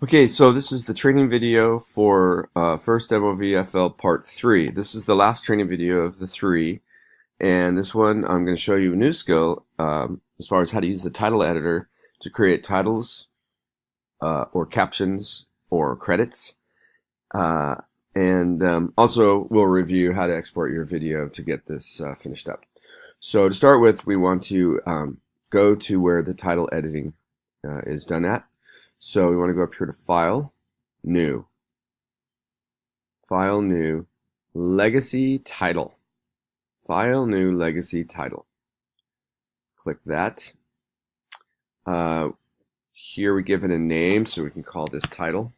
Okay, so this is the training video for 1stMovFL Part 3. This is the last training video of the three, and this one I'm going to show you a new skill as far as how to use the title editor to create titles or captions or credits. And also we'll review how to export your video to get this finished up. So to start with, we want to go to where the title editing is done at. So we want to go up here to File, New, File, New, Legacy Title, File, New, Legacy Title. Click that. Here we give it a name, so we can call this title.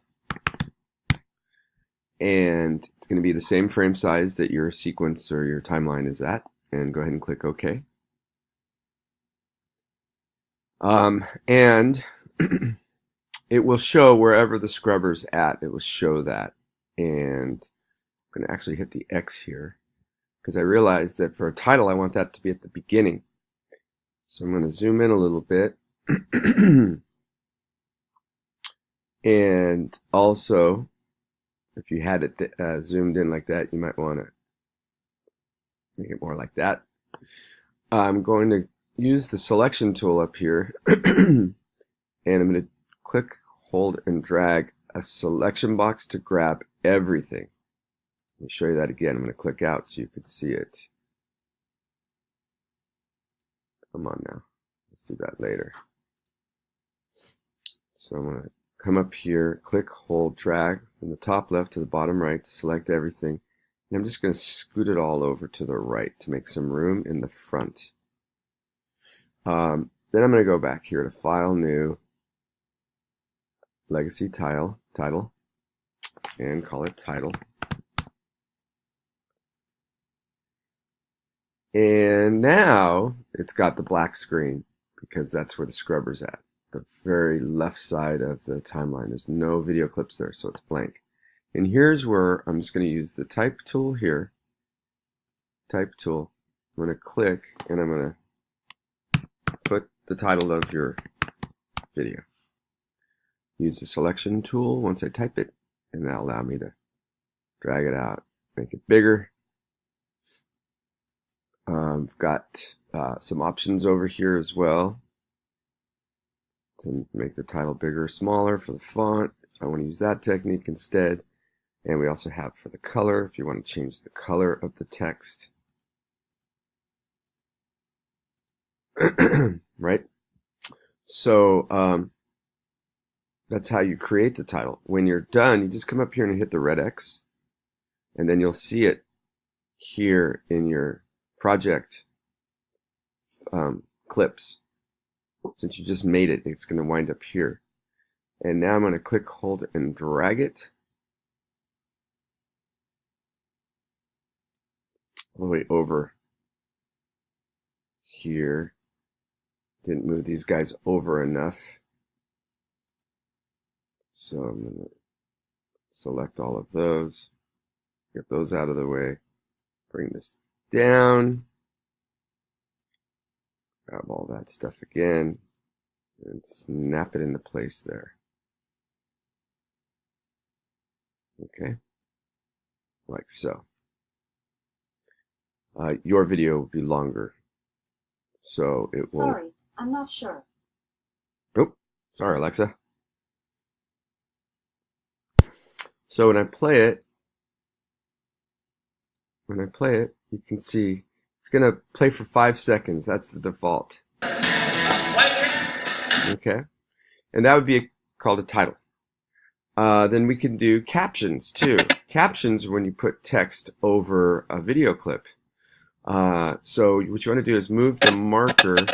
And it's going to be the same frame size that your sequence or your timeline is at. And go ahead and click OK. And it will show wherever the scrubber's at, it will show that. And I'm going to actually hit the X here because I realized that for a title, I want that to be at the beginning. So I'm going to zoom in a little bit. And also, if you had it zoomed in like that, you might want to make it more like that. I'm going to use the selection tool up here, and I'm going to click, hold, and drag a selection box to grab everything. Let me show you that again. I'm going to click out so you can see it. Come on now. Let's do that later. So I'm going to come up here, click, hold, drag from the top left to the bottom right to select everything. And I'm just going to scoot it all over to the right to make some room in the front. Then I'm going to go back here to File, New, Legacy Title, and call it Title. And now it's got the black screen because that's where the scrubber's at. The very left side of the timeline. There's no video clips there, so it's blank. And here's where I'm just going to use the type tool here. Type tool. I'm going to click and I'm going to put the title of your video. Use the selection tool once I type it, and that'll allow me to drag it out, make it bigger. I've got some options over here as well to make the title bigger or smaller for the font, if I want to use that technique instead. And we also have for the color, if you want to change the color of the text. Right? So that's how you create the title. When you're done, you just come up here and hit the red X, and then you'll see it here in your project clips. Since you just made it, it's going to wind up here. And now I'm going to click, hold, and drag it all the way over here. Didn't move these guys over enough. So I'm going to select all of those, get those out of the way, bring this down, grab all that stuff again, and snap it into place there. Okay, like so. Your video will be longer, so it will. Sorry, I'm not sure. Oh, sorry, Alexa. So when I play it, you can see it's going to play for 5 seconds. That's the default. Okay, and that would be called a title. Then we can do captions too. Captions when you put text over a video clip. So what you want to do is move the marker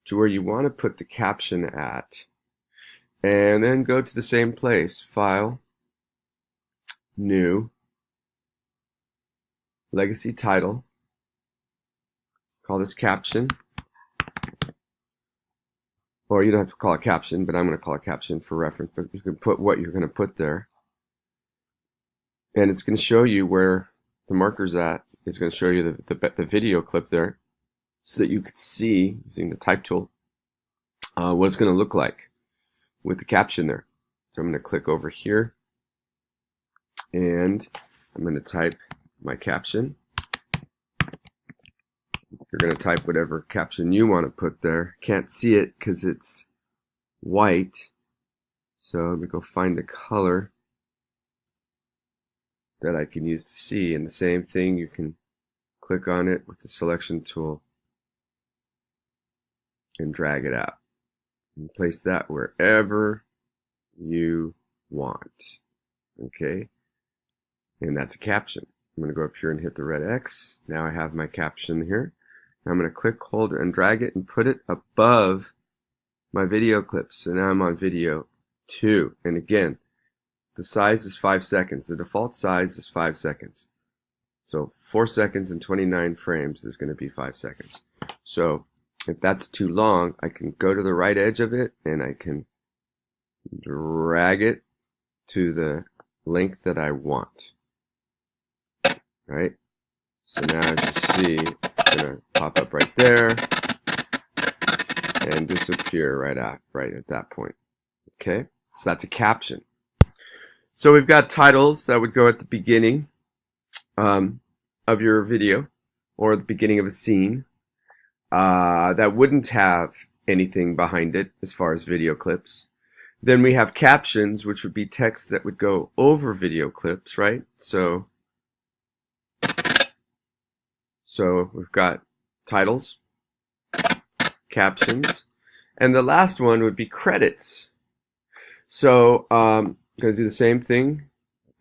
to where you want to put the caption at, and then go to the same place. File, New, Legacy Title. Call this caption. Or you don't have to call it caption, but I'm going to call it caption for reference. But you can put what you're going to put there. And it's going to show you where the marker's at. It's going to show you the video clip there so that you could see, using the type tool, what it's going to look like with the caption there. So I'm going to click over here and I'm going to type my caption. You're going to type whatever caption you want to put there. Can't see it because it's white. So let me go find the color that I can use to see. And the same thing, you can click on it with the selection tool and drag it out. And place that wherever you want. Okay? And that's a caption. I'm going to go up here and hit the red X. Now I have my caption here. I'm going to click, hold, and drag it and put it above my video clips. So now I'm on video 2. And again, the size is 5 seconds. The default size is 5 seconds. So 4 seconds and 29 frames is going to be 5 seconds. So if that's too long, I can go to the right edge of it and I can drag it to the length that I want. Right? So now as you see, it's going to pop up right there and disappear right at that point. Okay? So that's a caption. So we've got titles that would go at the beginning of your video or the beginning of a scene that wouldn't have anything behind it as far as video clips. Then we have captions, which would be text that would go over video clips, right? So we've got titles, captions, and the last one would be credits. So I'm going to do the same thing.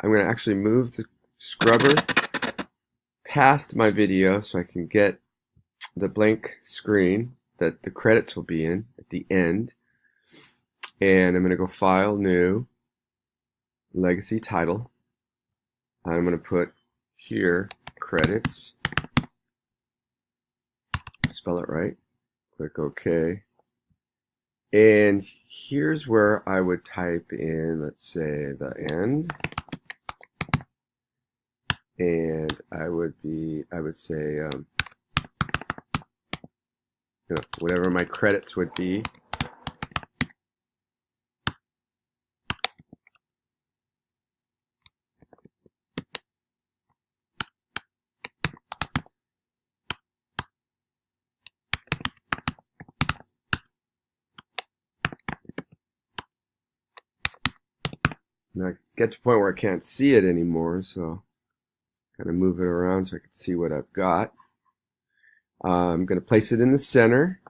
I'm going to actually move the scrubber past my video so I can get the blank screen that the credits will be in at the end. And I'm going to go File, New, Legacy Title. I'm going to put here credits. Spell it right. Click OK. And here's where I would type in, let's say, the end. And I would say, whatever my credits would be. Now I get to a point where I can't see it anymore, so kind of move it around so I can see what I've got. I'm going to place it in the center.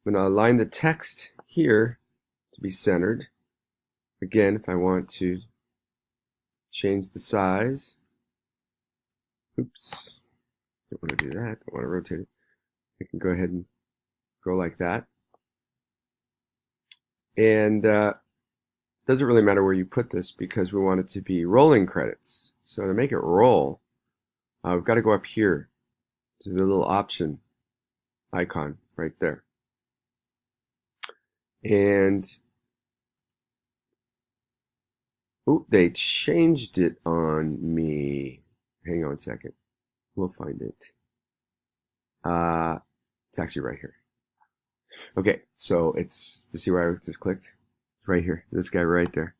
I'm going to align the text here to be centered. Again, if I want to change the size, oops, don't want to do that, don't want to rotate it. I can go ahead and go like that. And doesn't really matter where you put this because we want it to be rolling credits. So to make it roll, we've got to go up here to the little option icon right there. And oh, they changed it on me. Hang on a second. We'll find it. It's actually right here. Okay, so it's, you see where I just clicked? Right here, this guy right there,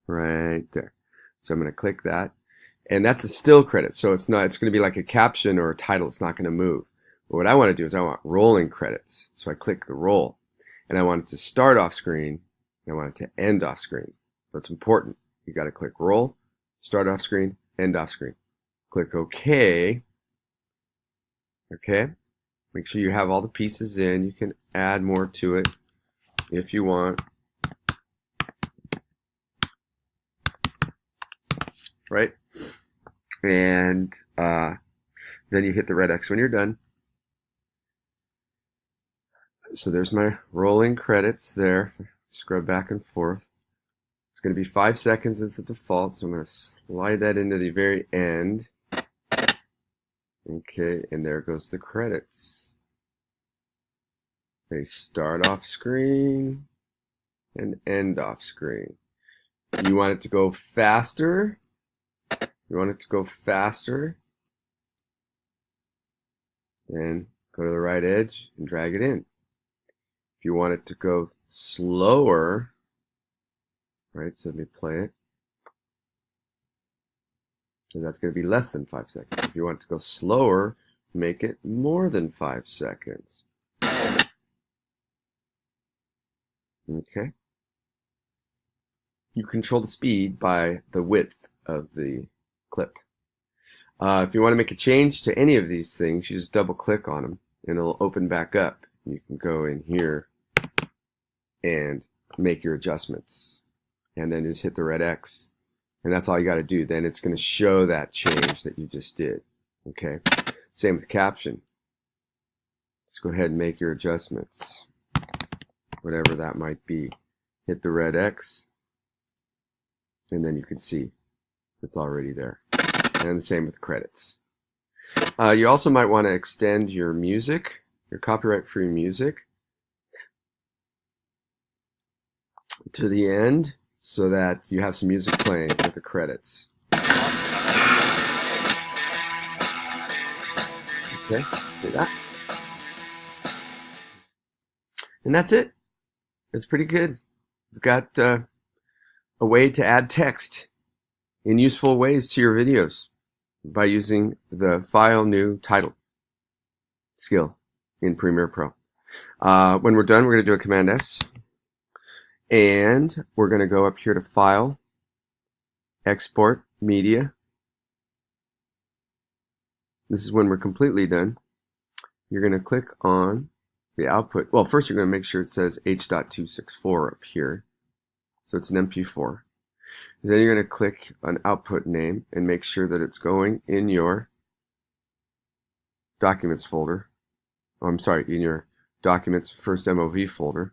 right there. So I'm going to click that, and that's a still credit. So it's going to be like a caption or a title. It's not going to move. But what I want to do is I want rolling credits. So I click the roll, and I want it to start off screen, and I want it to end off screen. So it's important. You got to click roll, start off screen, end off screen. Click OK. Okay. Make sure you have all the pieces in. You can add more to it if you want. Right? And then you hit the red X when you're done. So there's my rolling credits there. Scrub back and forth. It's going to be 5 seconds as the default, so I'm going to slide that into the very end. Okay, and there goes the credits. They start off screen and end off screen. You want it to go faster. Then go to the right edge and drag it in. If you want it to go slower, right? So let me play it. And that's going to be less than 5 seconds. If you want it to go slower, make it more than 5 seconds. Okay. You control the speed by the width of the clip. If you want to make a change to any of these things, you just double click on them and it'll open back up. You can go in here and make your adjustments. And then just hit the red X. And that's all you got to do. Then it's going to show that change that you just did. Okay. Same with caption. Just go ahead and make your adjustments. Whatever that might be. Hit the red X. And then you can see it's already there. And the same with credits. You also might want to extend your music, your copyright-free music, to the end so that you have some music playing with the credits. Okay, see that? And that's it. It's pretty good. We've got a way to add text in useful ways to your videos by using the File New Title skill in Premiere Pro. When we're done, we're going to do a Command S. And we're going to go up here to File, Export, Media. This is when we're completely done. You're going to click on the output. Well, first you're going to make sure it says H.264 up here. So it's an MP4. Then you're going to click on output name and make sure that it's going in your documents folder. Oh, I'm sorry, in your documents 1stMov folder.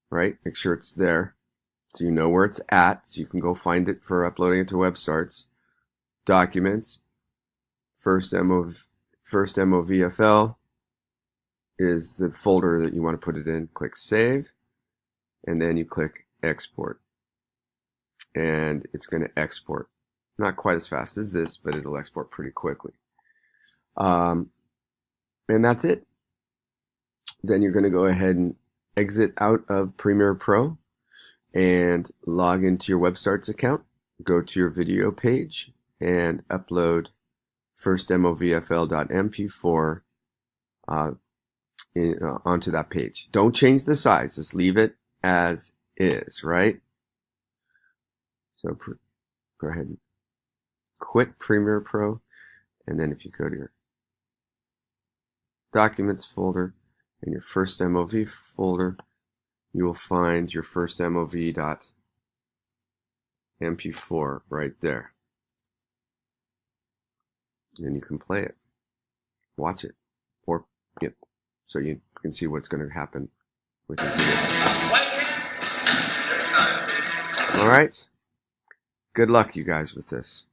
Right? Make sure it's there so you know where it's at, so you can go find it for uploading it to WebStarts. Documents, 1stMovFL is the folder that you want to put it in. Click Save, and then you click Export. And it's going to export. Not quite as fast as this, but it'll export pretty quickly. And that's it. Then you're going to go ahead and exit out of Premiere Pro and log into your WebStarts account. Go to your video page and upload 1stMovFL.mp4 onto that page. Don't change the size. Just leave it as is, right? So go ahead and quit Premiere Pro, and then if you go to your Documents folder and your 1stMov folder, you will find your 1stMov.mp4 right there. And you can play it, watch it, or so you can see what's going to happen with your video. All right. Good luck, you guys, with this.